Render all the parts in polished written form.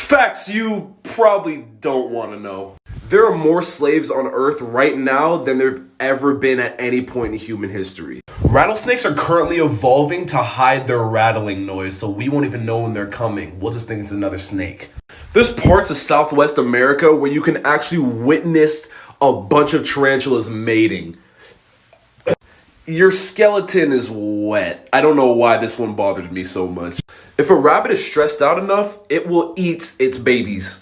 Facts you probably don't want to know. There are more slaves on Earth right now than there have ever been at any point in human history. Rattlesnakes are currently evolving to hide their rattling noise, so we won't even know when they're coming. We'll just think it's another snake. There's parts of Southwest America where you can actually witness a bunch of tarantulas mating. Your skeleton is wet. I don't know why this one bothers me so much. If a rabbit is stressed out enough, it will eat its babies.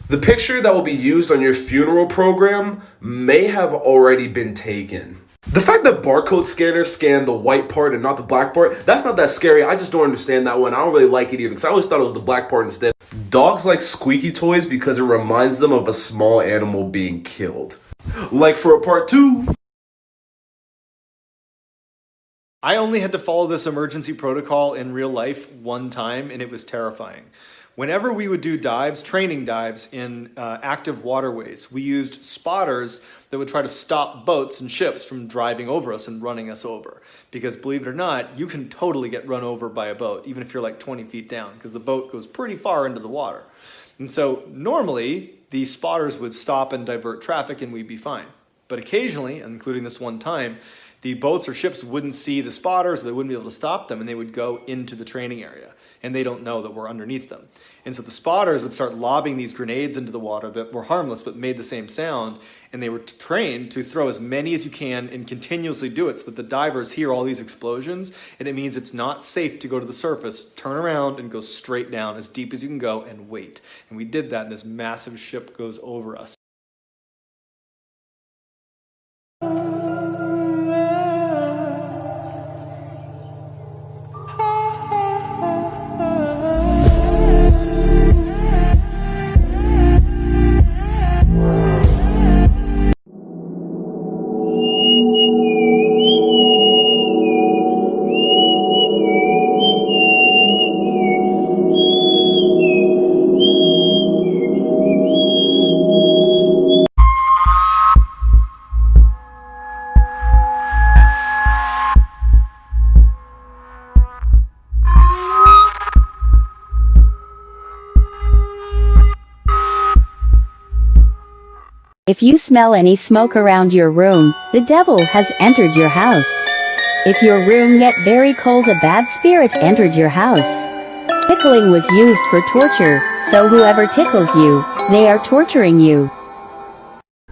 The picture that will be used on your funeral program may have already been taken. The fact that barcode scanners scan the white part and not the black part, that's not that scary. I just don't understand that one. I don't really like it either because I always thought it was the black part instead. Dogs like squeaky toys because it reminds them of a small animal being killed. Like for a part 2. I only had to follow this emergency protocol in real life one time, and it was terrifying. Whenever we would do dives, training dives in active waterways, we used spotters that would try to stop boats and ships from driving over us and running us over. Because believe it or not, you can totally get run over by a boat, even if you're like 20 feet down, because the boat goes pretty far into the water. And so normally, these spotters would stop and divert traffic and we'd be fine. But occasionally, including this one time, the boats or ships wouldn't see the spotters, they wouldn't be able to stop them, and they would go into the training area. And they don't know that we're underneath them. And so the spotters would start lobbing these grenades into the water that were harmless but made the same sound, and they were trained to throw as many as you can and continuously do it so that the divers hear all these explosions, and it means it's not safe to go to the surface, turn around and go straight down as deep as you can go and wait. And we did that, and this massive ship goes over us. If you smell any smoke around your room, the devil has entered your house. If your room get very cold, a bad spirit entered your house. Tickling was used for torture, so whoever tickles you, they are torturing you.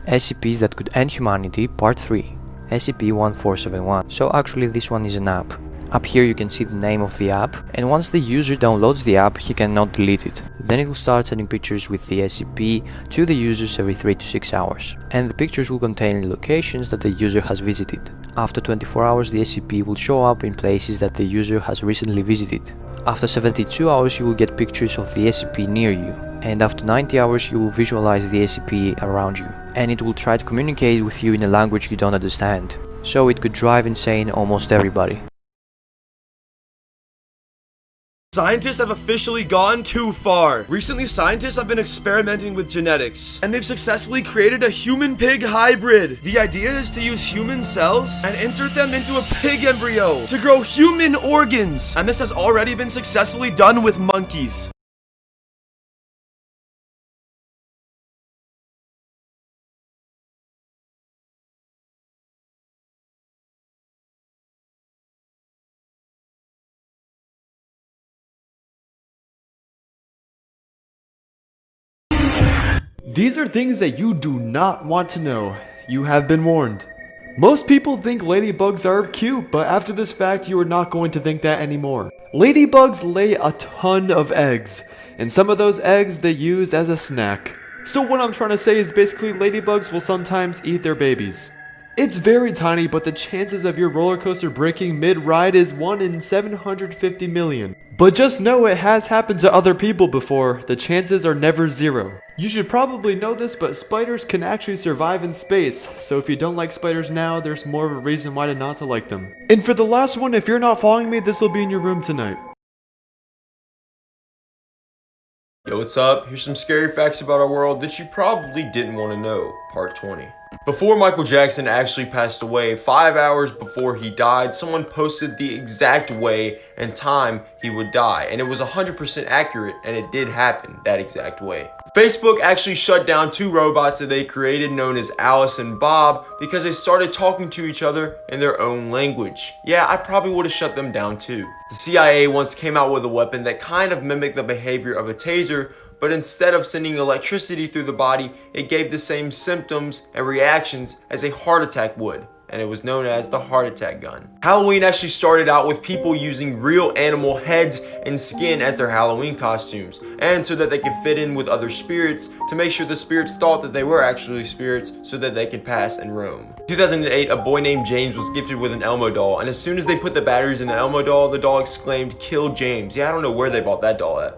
SCPs that could end humanity, Part 3. SCP-1471. So actually this one is an app. Up here you can see the name of the app, and once the user downloads the app, he cannot delete it. Then it will start sending pictures with the SCP to the users every 3 to 6 hours, and the pictures will contain locations that the user has visited. After 24 hours, the SCP will show up in places that the user has recently visited. After 72 hours, you will get pictures of the SCP near you, and after 90 hours you will visualize the SCP around you, and it will try to communicate with you in a language you don't understand. So it could drive insane almost everybody. Scientists have officially gone too far. Recently, scientists have been experimenting with genetics, and they've successfully created a human-pig hybrid. The idea is to use human cells and insert them into a pig embryo to grow human organs, and this has already been successfully done with monkeys. These are things that you do not want to know. You have been warned. Most people think ladybugs are cute, but after this fact, you are not going to think that anymore. Ladybugs lay a ton of eggs, and some of those eggs they use as a snack. So what I'm trying to say is basically ladybugs will sometimes eat their babies. It's very tiny, but the chances of your roller coaster breaking mid-ride is 1 in 750 million. But just know it has happened to other people before. The chances are never zero. You should probably know this, but spiders can actually survive in space. So if you don't like spiders now, there's more of a reason why not to like them. And for the last one, if you're not following me, this will be in your room tonight. Yo, what's up? Here's some scary facts about our world that you probably didn't want to know. Part 20. Before Michael Jackson actually passed away, 5 hours before he died, someone posted the exact way and time he would die, and it was 100% accurate, and it did happen that exact way. Facebook actually shut down 2 robots that they created known as Alice and Bob because they started talking to each other in their own language. Yeah, I probably would have shut them down too. The CIA once came out with a weapon that kind of mimicked the behavior of a taser, but instead of sending electricity through the body, it gave the same symptoms and reactions as a heart attack would, and it was known as the heart attack gun. Halloween actually started out with people using real animal heads and skin as their Halloween costumes, and so that they could fit in with other spirits to make sure the spirits thought that they were actually spirits so that they could pass and roam. In 2008, a boy named James was gifted with an Elmo doll, and as soon as they put the batteries in the Elmo doll, the doll exclaimed, "Kill James." Yeah, I don't know where they bought that doll at.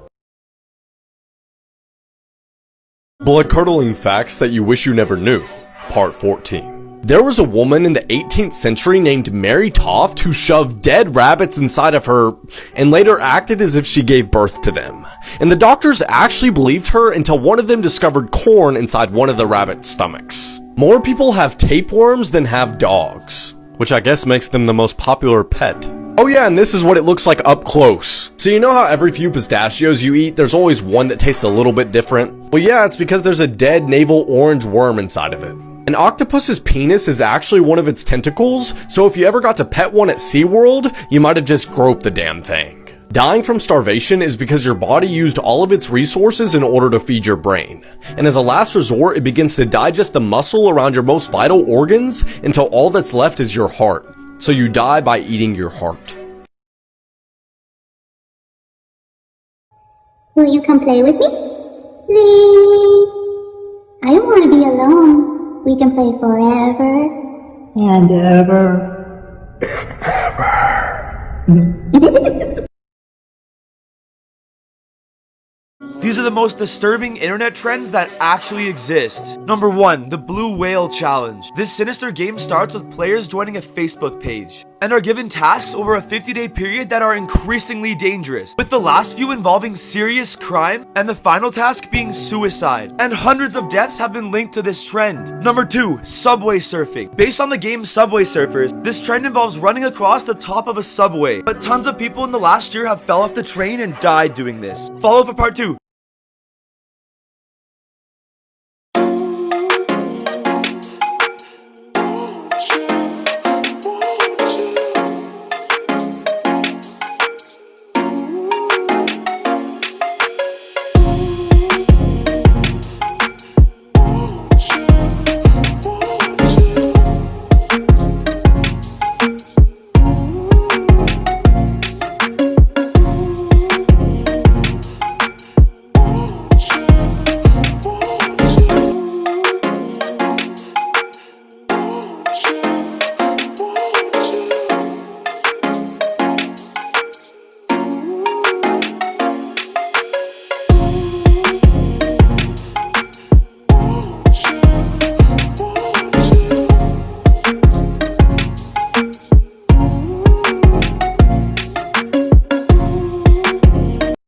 Blood-curdling facts that you wish you never knew. Part 14. There was a woman in the 18th century named Mary Toft who shoved dead rabbits inside of her and later acted as if she gave birth to them. And the doctors actually believed her until one of them discovered corn inside one of the rabbit's stomachs. More people have tapeworms than have dogs, which I guess makes them the most popular pet. Oh yeah, and this is what it looks like up close. So you know how every few pistachios you eat, there's always one that tastes a little bit different? Well yeah, it's because there's a dead navel orange worm inside of it. An octopus's penis is actually one of its tentacles, so if you ever got to pet one at SeaWorld, you might have just groped the damn thing. Dying from starvation is because your body used all of its resources in order to feed your brain. And as a last resort, it begins to digest the muscle around your most vital organs until all that's left is your heart. So you die by eating your heart. Will you come play with me? Please. I don't want to be alone. We can play forever. And ever. These are the most disturbing internet trends that actually exist. Number 1, the Blue Whale Challenge. This sinister game starts with players joining a Facebook page and are given tasks over a 50-day period that are increasingly dangerous, with the last few involving serious crime and the final task being suicide. And hundreds of deaths have been linked to this trend. Number 2, Subway Surfing. Based on the game Subway Surfers, this trend involves running across the top of a subway, but tons of people in the last year have fell off the train and died doing this. Follow for part 2.